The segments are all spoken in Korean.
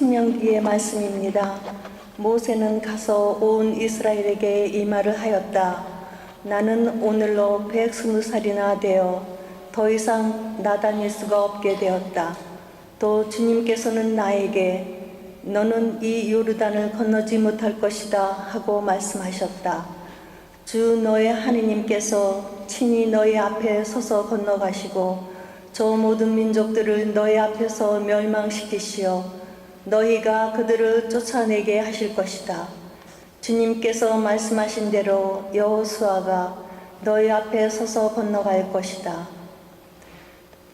신명기의 말씀입니다. 모세는 가서 온 이스라엘에게 이 말을 하였다. 나는 오늘로 120살이나 되어 더 이상 나다닐 수가 없게 되었다. 또 주님께서는 나에게 너는 이 요르단을 건너지 못할 것이다 하고 말씀하셨다. 주 너의 하느님께서 친히 너희 앞에 서서 건너가시고 저 모든 민족들을 너희 앞에서 멸망시키시어 너희가 그들을 쫓아내게 하실 것이다. 주님께서 말씀하신 대로 여호수아가 너희 앞에 서서 건너갈 것이다.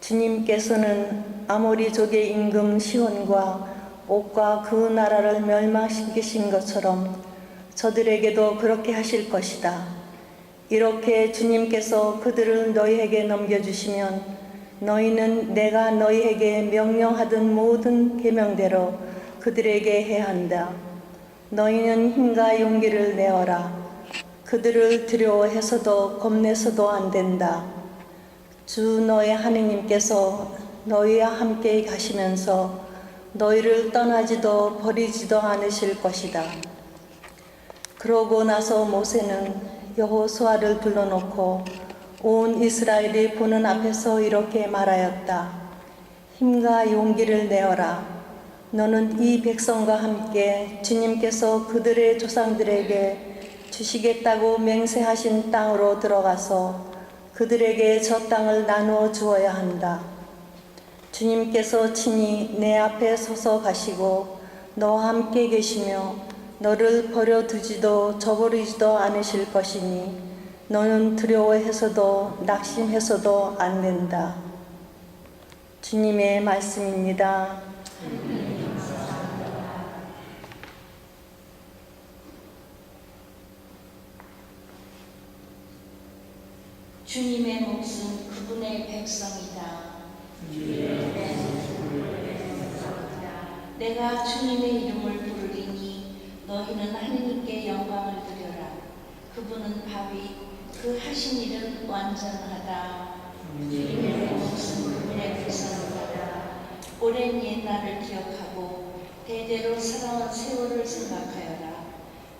주님께서는 아모리족의 임금 시온과 옥과 그 나라를 멸망시키신 것처럼 저들에게도 그렇게 하실 것이다. 이렇게 주님께서 그들을 너희에게 넘겨주시면 너희는 내가 너희에게 명령하던 모든 계명대로 그들에게 해야 한다. 너희는 힘과 용기를 내어라. 그들을 두려워해서도 겁내서도 안 된다. 주 너의 하느님께서 너희와 함께 가시면서 너희를 떠나지도 버리지도 않으실 것이다. 그러고 나서 모세는 여호수아를 불러놓고 온 이스라엘이 보는 앞에서 이렇게 말하였다. 힘과 용기를 내어라. 너는 이 백성과 함께 주님께서 그들의 조상들에게 주시겠다고 맹세하신 땅으로 들어가서 그들에게 저 땅을 나누어 주어야 한다. 주님께서 친히 내 앞에 서서 가시고 너와 함께 계시며 너를 버려두지도 저버리지도 않으실 것이니 너는 두려워해서도 낙심해서도 안 된다. 주님의 말씀입니다. 주님의 몫은 그분의 백성이다. 내가 주님의 이름을 부르리니 너희는 하느님께 영광을 드려라. 그분은 바위 그 하신 일은 완전하다. 주님의 몫은 그분의 백성이다. 오랜 옛날을 기억하고 대대로 살아온 세월을 생각하여라.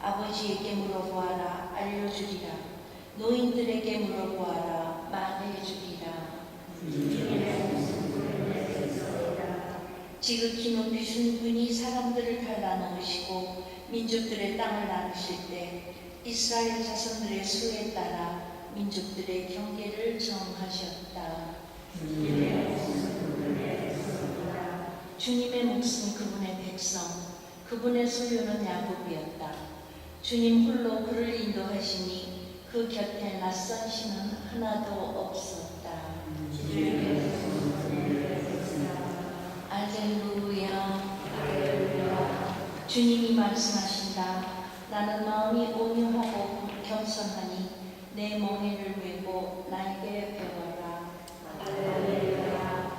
아버지에게 물어보아라. 알려주리라. 노인들에게 물어보아라. 말해주리라. 지극히 높이신 분이 사람들을 갈라놓으시고 민족들의 땅을 나누실 때 이스라엘 자손들의 수에 따라 민족들의 경계를 정하셨다. 주님의 몫은 그분의 백성, 그분의 소유는 야곱이었다. 주님 홀로 그를 인도하시니 그 곁에 낯선 신은 하나도 없었다. 알렐루야. 주님이 말씀하신다. 나는 마음이 온유하고 겸손하니 내 멍에를 메고 나에게 배워라. 할렐루야.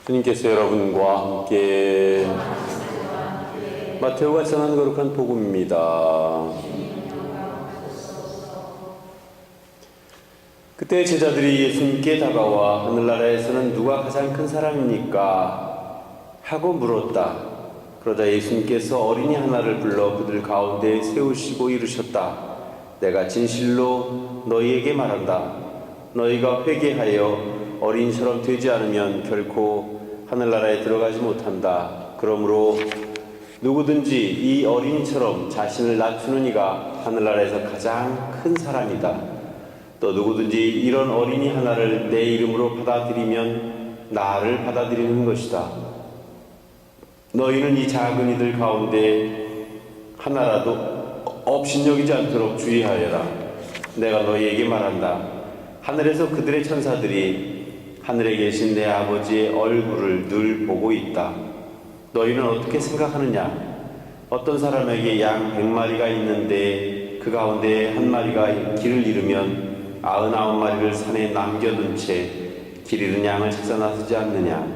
주님께서 여러분과 함께 마테오가 전한 거룩한 복음입니다. 그때 제자들이 예수님께 다가와 하늘나라에서는 누가 가장 큰 사람입니까? 하고 물었다. 그러자 예수님께서 어린이 하나를 불러 그들 가운데 세우시고 이르셨다. 내가 진실로 너희에게 말한다. 너희가 회개하여 어린이처럼 되지 않으면 결코 하늘나라에 들어가지 못한다. 그러므로 누구든지 이 어린이처럼 자신을 낮추는 이가 하늘나라에서 가장 큰 사람이다. 또 누구든지 이런 어린이 하나를 내 이름으로 받아들이면 나를 받아들이는 것이다. 너희는 이 작은 이들 가운데 하나라도 업신여기지 않도록 주의하여라. 내가 너희에게 말한다. 하늘에서 그들의 천사들이 하늘에 계신 내 아버지의 얼굴을 늘 보고 있다. 너희는 어떻게 생각하느냐? 어떤 사람에게 양 100마리가 있는데 그 가운데 한 마리가 길을 잃으면 99마리를 산에 남겨둔 채 길 잃은 양을 찾아 나서지 않느냐?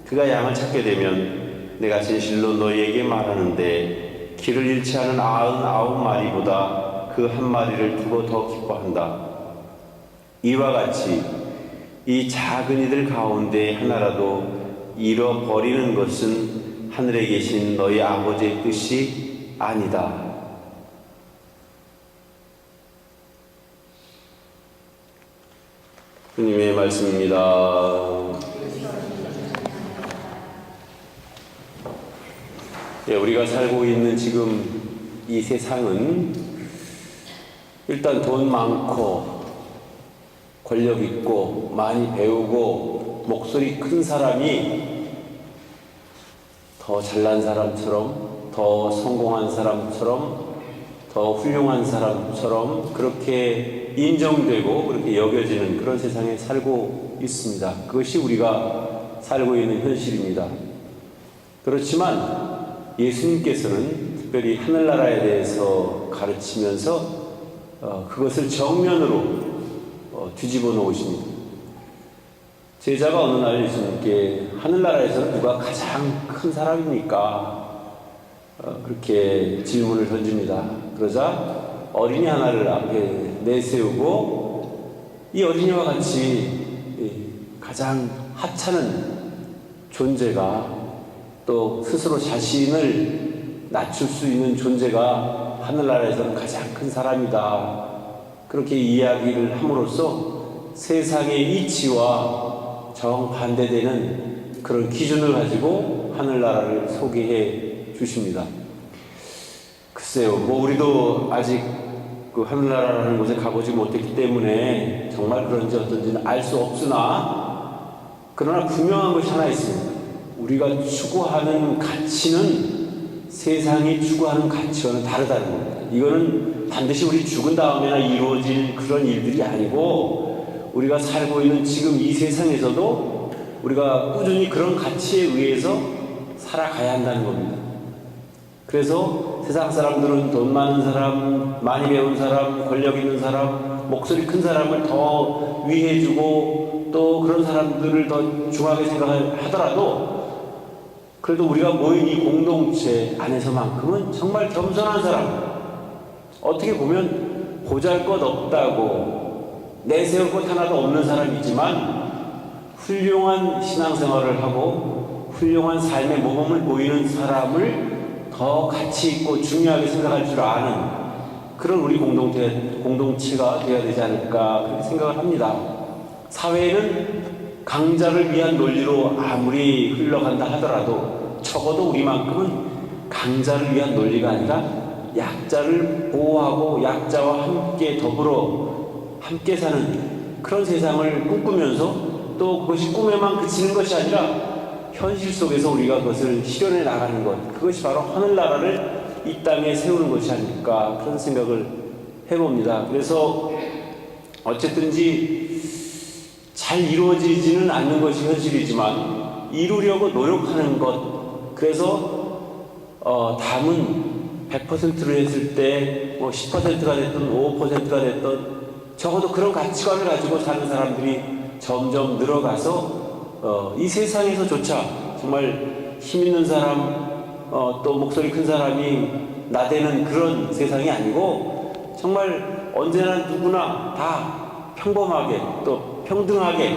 그가 양을 찾게 되면 내가 진실로 너희에게 말하는데 길을 잃지 않은 99마리보다 그 한 마리를 두고 더 기뻐한다. 이와 같이 이 작은 이들 가운데 하나라도 잃어버리는 것은 하늘에 계신 너희 아버지의 뜻이 아니다. 주님의 말씀입니다. 우리가 살고 있는 지금 이 세상은 일단 돈 많고 권력 있고 많이 배우고 목소리 큰 사람이 더 잘난 사람처럼, 더 성공한 사람처럼, 더 훌륭한 사람처럼 그렇게 인정되고 그렇게 여겨지는 그런 세상에 살고 있습니다. 그것이 우리가 살고 있는 현실입니다. 그렇지만 예수님께서는 특별히 하늘나라에 대해서 가르치면서 그것을 정면으로 뒤집어 놓으십니다. 제자가 어느 날 예수님께 하늘나라에서는 누가 가장 큰 사람입니까? 그렇게 질문을 던집니다. 그러자 어린이 하나를 앞에 내세우고 이 어린이와 같이 가장 하찮은 존재가 또 스스로 자신을 낮출 수 있는 존재가 하늘나라에서는 가장 큰 사람이다. 그렇게 이야기를 함으로써 세상의 이치와 정반대되는 그런 기준을 가지고 하늘나라를 소개해 주십니다. 글쎄요, 우리도 아직 그 하늘나라라는 곳에 가보지 못했기 때문에 정말 그런지 어떤지는 알 수 없으나 그러나 분명한 것이 하나 있습니다. 우리가 추구하는 가치는 세상이 추구하는 가치와는 다르다는 겁니다. 이거는 반드시 우리 죽은 다음에나 이루어질 그런 일들이 아니고 우리가 살고 있는 지금 이 세상에서도 우리가 꾸준히 그런 가치에 의해서 살아가야 한다는 겁니다. 그래서 세상 사람들은 돈 많은 사람, 많이 배운 사람, 권력 있는 사람, 목소리 큰 사람을 더 위해주고 또 그런 사람들을 더 중하게 생각하더라도 그래도 우리가 모인 이 공동체 안에서만큼은 정말 겸손한 사람, 어떻게 보면 보잘것없다고 내세울 것 하나도 없는 사람이지만 훌륭한 신앙생활을 하고 훌륭한 삶의 모범을 보이는 사람을 더 가치 있고 중요하게 생각할 줄 아는 그런 우리 공동체가 되어야 되지 않을까 그렇게 생각을 합니다. 사회는 강자를 위한 논리로 아무리 흘러간다 하더라도 적어도 우리만큼은 강자를 위한 논리가 아니라 약자를 보호하고 약자와 함께 더불어 함께 사는 그런 세상을 꿈꾸면서 또 그것이 꿈에만 그치는 것이 아니라 현실 속에서 우리가 그것을 실현해 나가는 것, 그것이 바로 하늘나라를 이 땅에 세우는 것이 아닐까 그런 생각을 해봅니다. 그래서 어쨌든지 잘 이루어지지는 않는 것이 현실이지만 이루려고 노력하는 것, 그래서 담은 100%를 했을 때 10%가 됐든 5%가 됐든 적어도 그런 가치관을 가지고 사는 사람들이 점점 늘어가서 이 세상에서조차 정말 힘 있는 사람 또 목소리 큰 사람이 나대는 그런 세상이 아니고 정말 언제나 누구나 다 평범하게 또 평등하게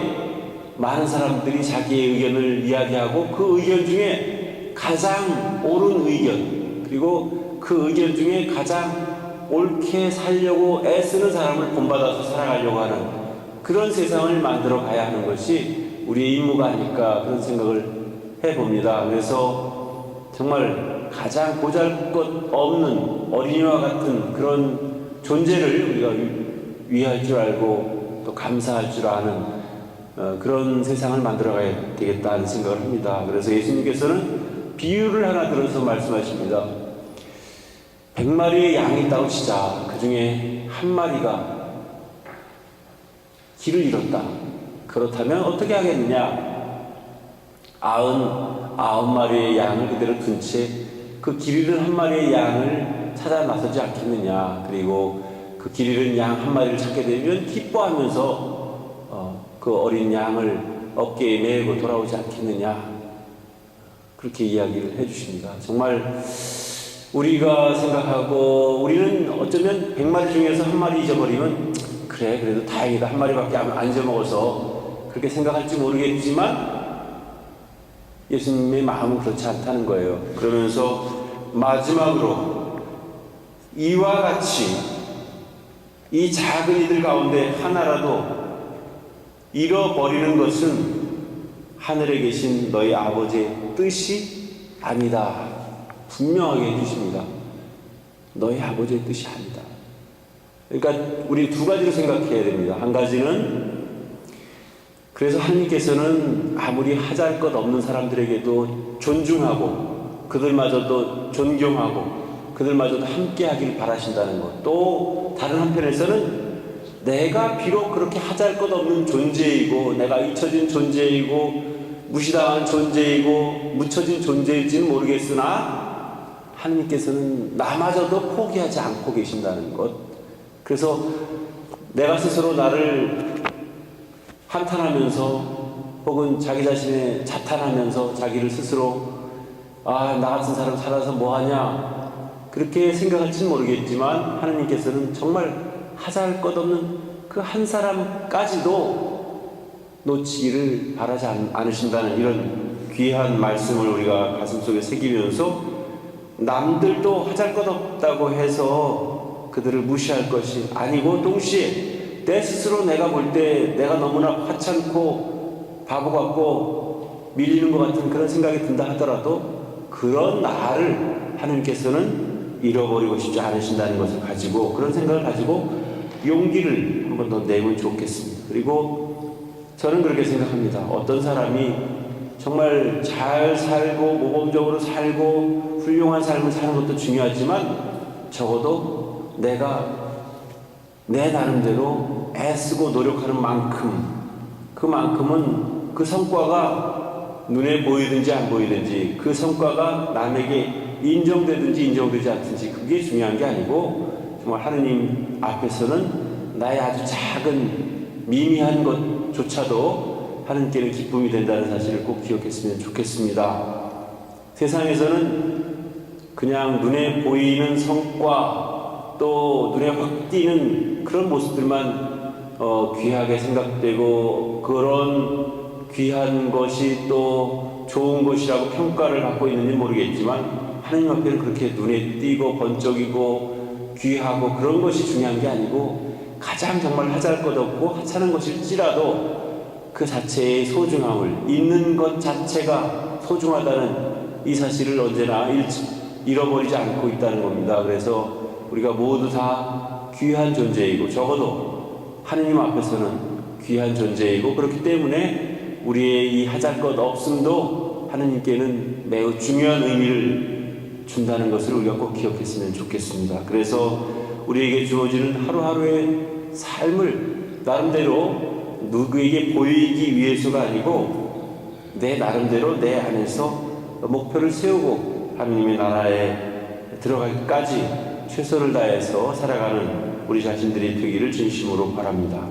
많은 사람들이 자기의 의견을 이야기하고 그 의견 중에 가장 옳은 의견 그리고 그 의견 중에 가장 옳게 살려고 애쓰는 사람을 본받아서 살아가려고 하는 그런 세상을 만들어 가야 하는 것이 우리의 임무가 아닐까 그런 생각을 해봅니다. 그래서 정말 가장 보잘것없는 어린이와 같은 그런 존재를 우리가 위할 줄 알고 또 감사할 줄 아는 그런 세상을 만들어 가야 되겠다는 생각을 합니다. 그래서 예수님께서는 비유를 하나 들어서 말씀하십니다. 100마리의 양이 있다고 치자. 그 중에 한 마리가 길을 잃었다. 그렇다면 어떻게 하겠느냐? 99마리의 양을 그대로 둔 채 그 길 잃은 한 마리의 양을 찾아 나서지 않겠느냐? 그리고 그 길 잃은 양 한 마리를 찾게 되면 기뻐하면서 그 어린 양을 어깨에 메고 돌아오지 않겠느냐? 그렇게 이야기를 해주십니다. 정말 우리가 생각하고 우리는 어쩌면 100마리 중에서 한 마리 잊어버리면 그래 그래도 다행이다 한 마리밖에 안 잊어먹어서 그렇게 생각할지 모르겠지만 예수님의 마음은 그렇지 않다는 거예요. 그러면서 마지막으로 이와 같이 이 작은 이들 가운데 하나라도 잃어버리는 것은 하늘에 계신 너희 아버지의 뜻이 아니다. 분명하게 해주십니다. 너희 아버지의 뜻이 아니다. 그러니까 우리 두 가지로 생각해야 됩니다. 한 가지는 그래서 하나님께서는 아무리 하잘 것 없는 사람들에게도 존중하고 그들마저도 존경하고 그들마저도 함께 하길 바라신다는 것. 또 다른 한편에서는 내가 비록 그렇게 하잘 것 없는 존재이고 내가 잊혀진 존재이고 무시당한 존재이고 묻혀진 존재일지는 모르겠으나 하나님께서는 나마저도 포기하지 않고 계신다는 것. 그래서 내가 스스로 나를 한탄하면서 혹은 자기 자신에 자탄하면서 자기를 스스로 나 같은 사람 살아서 뭐하냐 그렇게 생각할지는 모르겠지만 하나님께서는 정말 하잘 것 없는 그 한 사람까지도 놓치기를 바라지 않으신다는 이런 귀한 말씀을 우리가 가슴속에 새기면서 남들도 하잘 것 없다고 해서 그들을 무시할 것이 아니고 동시에 내 스스로 내가 볼 때 내가 너무나 하찮고 바보 같고 밀리는 것 같은 그런 생각이 든다 하더라도 그런 나를 하나님께서는 잃어버리고 싶지 않으신다는 것을 가지고 그런 생각을 가지고 용기를 한 번 더 내면 좋겠습니다. 그리고 저는 그렇게 생각합니다. 어떤 사람이 정말 잘 살고 모범적으로 살고 훌륭한 삶을 사는 것도 중요하지만 적어도 내가 내 나름대로 애쓰고 노력하는 만큼 그만큼은 그 성과가 눈에 보이든지 안 보이든지 그 성과가 남에게 인정되든지 인정되지 않든지 그게 중요한 게 아니고 정말 하느님 앞에서는 나의 아주 작은 미미한 것조차도 하느님께는 기쁨이 된다는 사실을 꼭 기억했으면 좋겠습니다. 세상에서는 그냥 눈에 보이는 성과 또 눈에 확 띄는 그런 모습들만 귀하게 생각되고 그런 귀한 것이 또 좋은 것이라고 평가를 받고 있는지 모르겠지만 하나님 앞에는 그렇게 눈에 띄고 번쩍이고 귀하고 그런 것이 중요한 게 아니고 가장 정말 하잘 것 없고 하찮은 것일지라도 그 자체의 소중함을 있는 것 자체가 소중하다는 이 사실을 언제나 잃어버리지 않고 있다는 겁니다. 그래서 우리가 모두 다 귀한 존재이고 적어도 하느님 앞에서는 귀한 존재이고 그렇기 때문에 우리의 이 하잘 것 없음도 하느님께는 매우 중요한 의미를 준다는 것을 우리가 꼭 기억했으면 좋겠습니다. 그래서 우리에게 주어지는 하루하루의 삶을 나름대로 누구에게 보이기 위해서가 아니고 내 나름대로 내 안에서 목표를 세우고 하느님의 나라에 들어가기까지 최선을 다해서 살아가는 우리 자신들이 되기를 진심으로 바랍니다.